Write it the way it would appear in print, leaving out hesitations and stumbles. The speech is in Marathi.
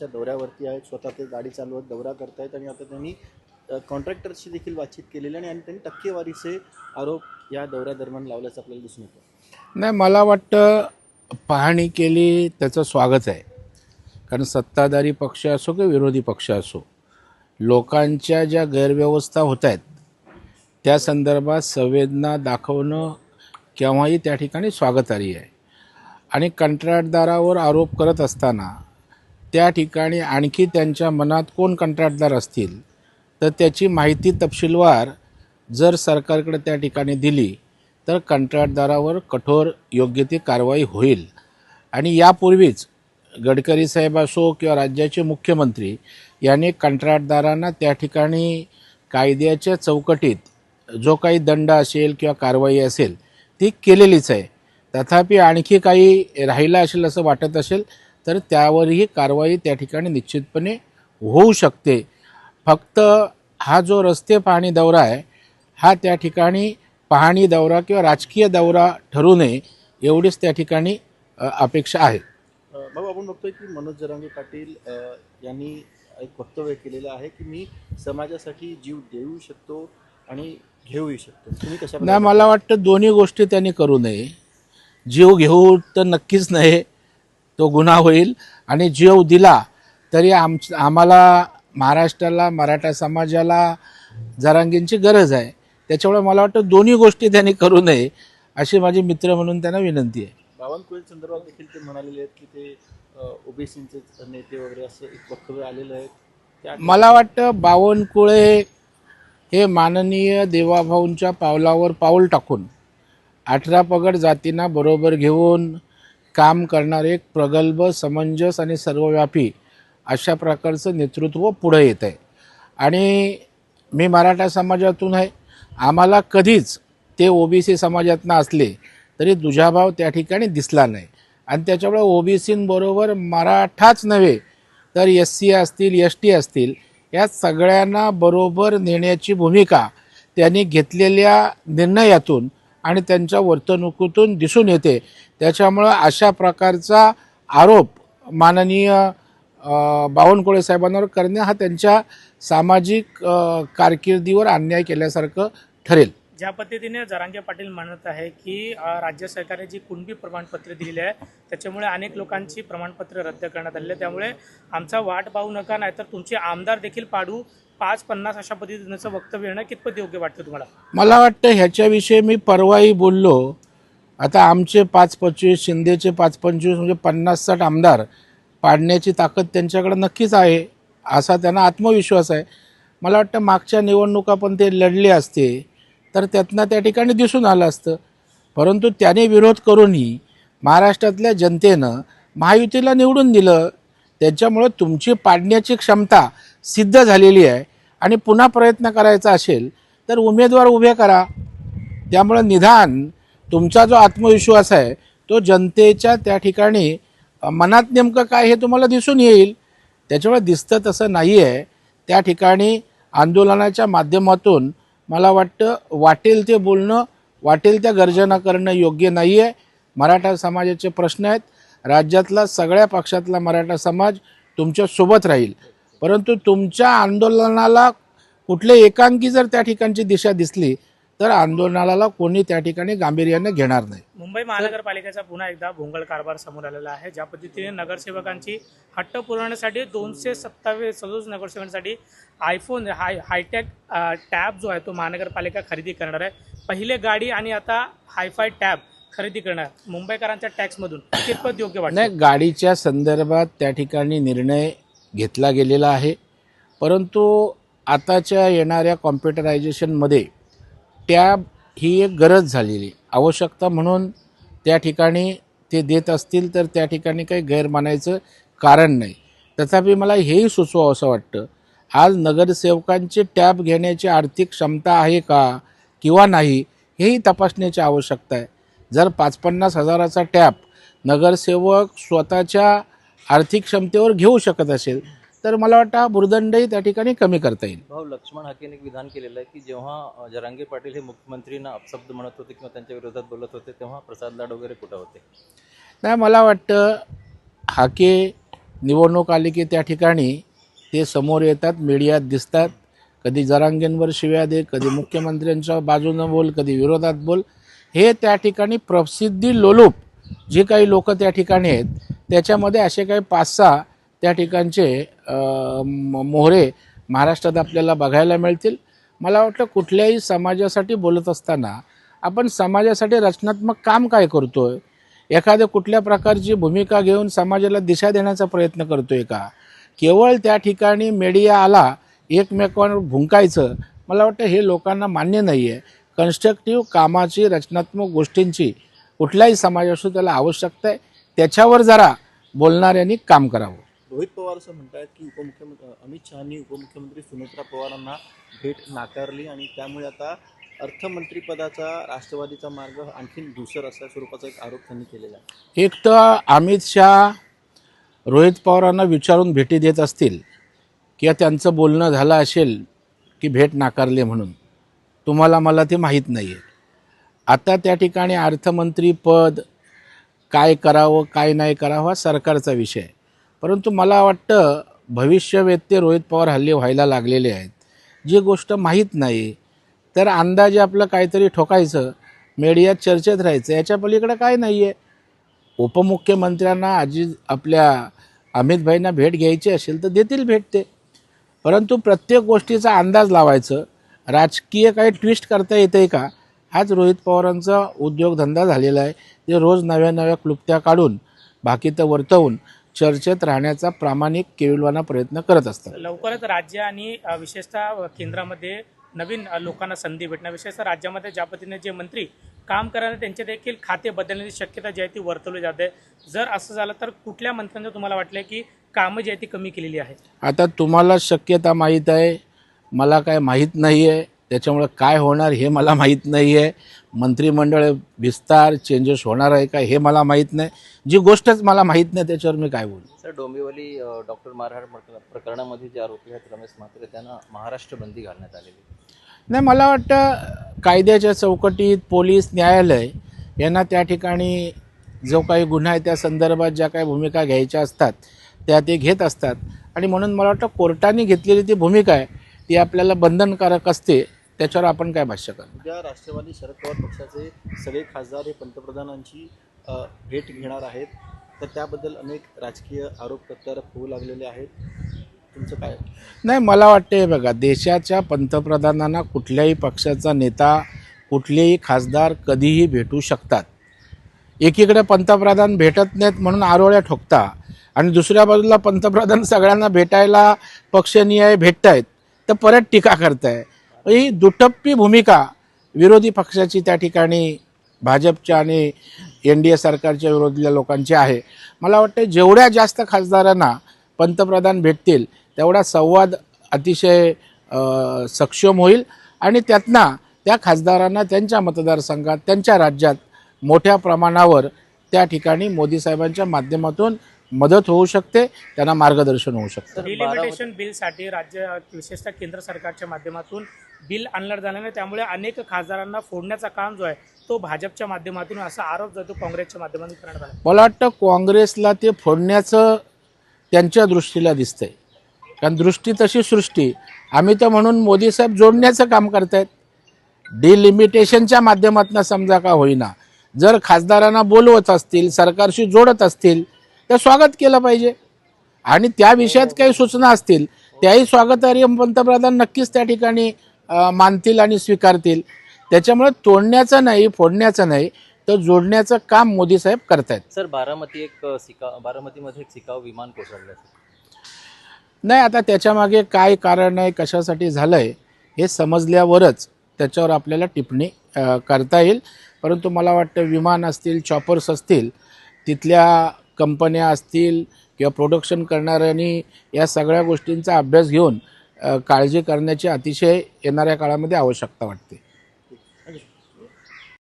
आंदोलनाच्या दौऱ्यावरती आहेत, स्वतः ते गाडी चालवत दौरा करतायत आणि आता त्यांनी कॉन्ट्रॅक्टरशी देखील बातचीत केलेली आणि त्यांनी टक्केवारीचे आरोप या दौऱ्यादरम्यान लावल्याचं आपल्याला दिसून येतं. नाही, मला वाटतं पाहणी केली त्याचं स्वागत आहे. कारण सत्ताधारी पक्ष असो किंवा विरोधी पक्ष असो, लोकांच्या ज्या गैरव्यवस्था होत आहेत त्या संदर्भात संवेदना दाखवणं केव्हाही त्या ठिकाणी स्वागतार्ह आहे. आणि कंत्राटदारावर आरोप करत असताना त्या ठिकाणी आणखी त्यांच्या मनात कोण कंत्राटदार असतील तर त्याची माहिती तपशीलवार जर सरकारकडे त्या ठिकाणी दिली तर कंत्राटदारावर कठोर योग्य ती कारवाई होईल. आणि यापूर्वीच गडकरी साहेब असो किंवा राज्याचे मुख्यमंत्री यांनी कंत्राटदारांना त्या ठिकाणी कायद्याच्या चौकटीत जो काही दंड असेल किंवा कारवाई असेल ती केलेलीच आहे. तथापि आणखी काही राहिलं असेल असं वाटत असेल तर त्यावरही कारवाई त्या ठिकाणी निश्चितपणे होऊ शकते. फक्त हा जो रस्ते पाहणी दौरा आहे हा त्या ठिकाणी पाहणी दौरा किंवा राजकीय दौरा ठरू नये एवढीच त्या ठिकाणी अपेक्षा आहे. भाऊ, आपण बघतोय की मनोज जरांगे पाटील यांनी एक वक्तव्य केलेलं आहे की मी समाजासाठी जीव देऊ शकतो आणि घेऊही शकतो. तुम्ही कशा नाही, मला वाटतं दोन्ही गोष्टी त्यांनी करू नये. जीव घेऊ तर नक्कीच नाही, तो गुन्हा होईल. आणि जीव दिला तरी आम्हाला महाराष्ट्राला मराठा समाजाला जरांगेंची गरज आहे. त्याच्यामुळे मला वाटतं दोन्ही गोष्टी त्यांनी करू नये अशी माझी मित्र म्हणून त्यांना विनंती आहे. बावनकुळे संदर्भात देखील ते म्हणालेले आहेत की ते ओबीसीचे नेते वगैरे असं एक वक्तव्य आलेलं आहे. मला वाटतं बावनकुळे हे माननीय देवाभाऊंच्या पावलावर पाऊल टाकून 18 पगड जातींना बरोबर घेऊन काम करणारे एक प्रगल्भ, समंजस आणि सर्वव्यापी अशा प्रकारचं नेतृत्व पुढे येत आहे. आणि मी मराठा समाजातून आहे. आम्हाला कधीच ते ओबीसी समाजातनं असले तरी दुजाभाव त्या ठिकाणी दिसला नाही. आणि त्याच्यामुळे ओबीसींबरोबर मराठाच नव्हे तर SC असतील, ST असतील, या सगळ्यांना बरोबर नेण्याची भूमिका त्यांनी घेतलेल्या निर्णयातून आणि त्यांच्या वर्तणुकीतून दिसून येते. त्याच्यामुळं अशा प्रकारचा आरोप माननीय बावनकुळे साहेबांवर करणे हा त्यांच्या सामाजिक कारकिर्दीवर अन्याय केल्यासारखं ठरेल. ज्या पद्धतीने जरांगे पाटील म्हणत आहे की राज्य सरकारने जी कुणबी प्रमाणपत्र दिलेली आहे त्याच्यामुळे अनेक लोकांची प्रमाणपत्र रद्द करण्यात आलेली आहे, त्यामुळे आमचा वाट पाहू नका नाहीतर तुमचे आमदार देखील पाडू 5-50 अशा पद्धतीचं वक्तव्य येणं कितपत योग्य वाटतं तुम्हाला? मला वाटतं ह्याच्याविषयी मी परवाही बोललो. आता आमचे 5-25, शिंदेचे 5-25 म्हणजे 50-60 आमदार पाडण्याची ताकद त्यांच्याकडे नक्कीच आहे असा त्यांना आत्मविश्वास आहे. मला वाटतं मागच्या निवडणुका पण ते लढले असते तर त्यातनं त्या ठिकाणी दिसून आलं असतं. परंतु त्याने विरोध करूनही महाराष्ट्रातल्या जनतेनं महायुतीला निवडून दिलं. त्याच्यामुळं तुमची पाडण्याची क्षमता सिद्ध झालेली आहे आणि पुन्हा प्रयत्न करायचा असेल तर उमेदवार उभे करा. त्यामुळं निदान तुमचा जो आत्मविश्वास आहे तो जनतेच्या त्या ठिकाणी मनात नेमकं काय हे तुम्हाला दिसून येईल. त्याच्यामुळे दिसतं तसं नाही आहे. त्या ठिकाणी आंदोलनाच्या माध्यमातून मला वाटतं वाटेल ते बोलणं, वाटेल त्या गर्जना करणं योग्य नाही आहे. मराठा समाजाचे प्रश्न आहेत. राज्यातला सगळ्या पक्षातला मराठा समाज तुमच्यासोबत राहील. परंतु तुमच्या आंदोलनाला कुठले एकांकी जर त्या ठिकाणची दिशा दिसली तर आंदोलनाला कोणी त्या ठिकाणी गांभीर्याने घेणार नाही. मुंबई महानगरपालिकेचा पुन्हा एकदा भोंगळ कारभार समोर आलेला आहे. ज्या पद्धतीने नगरसेवकांची हट्ट पुरवण्यासाठी 227 नगरसेवकांसाठी आयफोन हायटेक टॅब जो आहे तो महानगरपालिका खरेदी करणार आहे. पहिले गाडी आणि आता हायफाय टॅब खरेदी करणार मुंबईकरांच्या टॅक्समधून कितपत योग्य वाटतं? नाही, गाडीच्या संदर्भात त्या ठिकाणी निर्णय घेतला गेलेला आहे. परंतु आताच्या येणाऱ्या कॉम्प्युटरायझेशनमध्ये टॅब ही एक गरज झालेली आवश्यकता म्हणून त्या ठिकाणी ते देत असतील तर त्या ठिकाणी काही गैर मानायचं कारण नाही. तथापि मला हेही सुचवावं असं वाटतं, आज नगरसेवकांची टॅब घेण्याची आर्थिक क्षमता आहे का किंवा नाही हेही तपासण्याची आवश्यकता आहे. जर 50-50 हजाराचा टॅब नगरसेवक स्वतःच्या आर्थिक क्षमतेवर घेऊ शकत असेल तर मला वाटतं हा भुर्दंडही त्या ठिकाणी कमी करता येईल. भाऊ, लक्ष्मण हाकेने एक विधान केलेलं आहे की जेव्हा जरांगे पाटील हे मुख्यमंत्रींना अपशब्द म्हणत होते किंवा त्यांच्या विरोधात बोलत होते तेव्हा प्रसाद लाड वगैरे कुठं होते? नाही, मला वाटतं हाके निवडणूक आली की त्या ठिकाणी ते समोर येतात, मीडियात दिसतात. कधी जरांगेंवर शिव्या दे, कधी मुख्यमंत्र्यांच्या बाजूनं बोल, कधी विरोधात बोल. हे त्या ठिकाणी प्रसिद्धी लोलूप जे काही लोक त्या ठिकाणी आहेत त्याच्यामध्ये असे काही 5-6 त्या ठिकाणचे मोहरे महाराष्ट्रात आपल्याला बघायला मिळतील. मला वाटतं कुठल्याही समाजासाठी बोलत असताना आपण समाजासाठी रचनात्मक काम काय करतोय, एखाद्या कुठल्या प्रकारची भूमिका घेऊन समाजाला दिशा देण्याचा प्रयत्न करतोय का, केवळ त्या ठिकाणी मीडिया आला एकमेकांवर भुंकायचं, मला वाटतं हे लोकांना मान्य नाही आहे. कन्स्ट्रक्टिव्ह कामाची, रचनात्मक गोष्टींची कुठल्याही समाज असो त्याला आवश्यकता आहे. त्याच्यावर जरा बोलणाऱ्यांनी काम करावं. रोहित पवार असं म्हणतात की उपमुख्यमंत्री अमित शहानी उपमुख्यमंत्री सुनेत्रा पवारांना भेट नाकारली आणि त्यामुळे आता अर्थमंत्रीपदाचा राष्ट्रवादीचा मार्ग आणखीन धूसर अशा स्वरूपाचा एक आरोप त्यांनी केलेला आहे. एक तर अमित शहा रोहित पवारांना विचारून भेटी देत असतील किंवा त्यांचं बोलणं झालं असेल की भेट नाकारले म्हणून, तुम्हाला मला ते माहीत नाही आहे. आता त्या ठिकाणी अर्थमंत्री पद काय करावं काय नाही करावं हा सरकारचा विषय आहे. परंतु मला वाटतं भविष्यवेत्ते रोहित पवार हल्ली व्हायला लागलेले आहेत. जी गोष्ट माहीत नाही तर अंदाजे आपलं काहीतरी ठोकायचं, मीडियात चर्चेत राहायचं, याच्या पलीकडे काय नाही आहे. उपमुख्यमंत्र्यांना आपल्या अमितभाईंना भेट घ्यायची असेल तर देतील भेट ते. परंतु प्रत्येक गोष्टीचा अंदाज लावायचं, राजकीय काही ट्विस्ट करता येते का, हाच रोहित पवारांचा उद्योगधंदा झालेला आहे. ते रोज नव्या नव्या क्लुप्त्या काढून बाकीचं वर्तवून चर्चेत राहण्याचा प्रामाणिक केविलवाना प्रयत्न करत असतात. लवकरच राज्य आणि विशेषतः केंद्रामध्ये नवीन लोकांना संधी भेटणार, विशेषतः राज्यामध्ये ज्या पद्धतीने जे मंत्री काम करणारे त्यांचे देखील खाते बदलण्याची शक्यता जी आहे ती वर्तवली जाते. जर असं झालं तर कुठल्या मंत्र्यांचं तुम्हाला वाटलं की कामं जी आहे ती कमी केलेली आहेत? आता तुम्हाला शक्यता माहीत आहे, मला काय माहीत नाही आहे. त्याच्यामुळे काय होणार हे मला माहीत नाही आहे. मंत्रिमंडळ विस्तार चेंजेस होणार आहे का हे मला माहीत नाही. जी गोष्टच मला माहीत नाही त्याच्यावर मी काय बोलू. सर, डोंबिवली डॉक्टर मारहाण प्रकरणामध्ये जे आरोपी आहेत रमेश म्हात्रे, त्यांना महाराष्ट्र बंदी घालण्यात आलेली. नाही, मला वाटतं कायद्याच्या चौकटीत पोलीस न्यायालय यांना त्या ठिकाणी जो काही गुन्हा आहे त्या संदर्भात ज्या काही भूमिका घ्यायच्या असतात त्या ते घेत असतात. आणि म्हणून मला वाटतं कोर्टाने घेतलेली ती भूमिका आहे ती आपल्याला बंधनकारक असते. त्याच्यावर आपण काय भाष्य करणार. उद्या राष्ट्रवादी शरद पवार पक्षाचे सगळे खासदार हे पंतप्रधानांची भेट घेणार आहेत, तर त्याबद्दल अनेक राजकीय आरोप प्रत्यारोप होऊ लागलेले आहेत. तुमचं काय? नाही, मला वाटते बघा, देशाच्या पंतप्रधानांना कुठल्याही पक्षाचा नेता कुठलेही खासदार कधीही भेटू शकतात. एकीकडे पंतप्रधान भेटत नाहीत म्हणून आरोळ्या ठोकता आणि दुसऱ्या बाजूला पंतप्रधान सगळ्यांना भेटायला पक्षनिहाय भेटत आहेत तर परत टीका करताय. ही दुटप्पी भूमिका विरोधी पक्षाची त्या ठिकाणी भाजपच्या आणि NDA सरकारच्या विरोधील्या लोकांची आहे. मला वाटतं जेवढ्या जास्त खासदारांना पंतप्रधान भेटतील तेवढा संवाद अतिशय सक्षम होईल आणि त्यातनं त्या खासदारांना त्यांच्या मतदारसंघात त्यांच्या राज्यात मोठ्या प्रमाणावर त्या ठिकाणी मोदी साहेबांच्या माध्यमातून मदत होऊ शकते, त्यांना मार्गदर्शन होऊ शकतं. डिलिमिटेशन बिलसाठी राज्य विशेषतः केंद्र सरकारच्या माध्यमातून बिल आणलं झाल्याने त्यामुळे अनेक खासदारांना फोडण्याचा काम जो आहे तो भाजपच्या माध्यमातून असा आरोप जो तो काँग्रेसच्या माध्यमातून करण्यात आला. मला वाटतं काँग्रेसला ते फोडण्याचं त्यांच्या दृष्टीला दिसतंय, कारण दृष्टी तशी सृष्टी. आम्ही तर म्हणून मोदी साहेब जोडण्याचं काम करतायत डिलिमिटेशनच्या माध्यमातून, समजा का होईना. जर खासदारांना बोलवत असतील, सरकारशी जोडत असतील तर स्वागत केलं पाहिजे आणि त्या विषयात काही सूचना असतील त्याही स्वागतार्ह पंतप्रधान नक्कीच त्या ठिकाणी मानतील आणि स्वीकारतील. त्याच्यामुळे तोडण्याचं नाही, फोडण्याचं नाही, तर जोडण्याचं काम मोदी साहेब करतायत. सर, बारामतीमध्ये एक शिकाऊ विमान कोसळलं. नाही, आता त्याच्यामागे काय कारण आहे, कशासाठी झालं आहे हे समजल्यावरच त्याच्यावर आपल्याला टिप्पणी करता येईल. परंतु मला वाटतं विमान असतील, चॉपर्स असतील, तिथल्या कंपन्या असतील किंवा प्रोडक्शन करणाऱ्यांनी या सगळ्या गोष्टींचा अभ्यास घेऊन काळजी करण्याची अतिशय येणाऱ्या काळामध्ये आवश्यकता वाटते.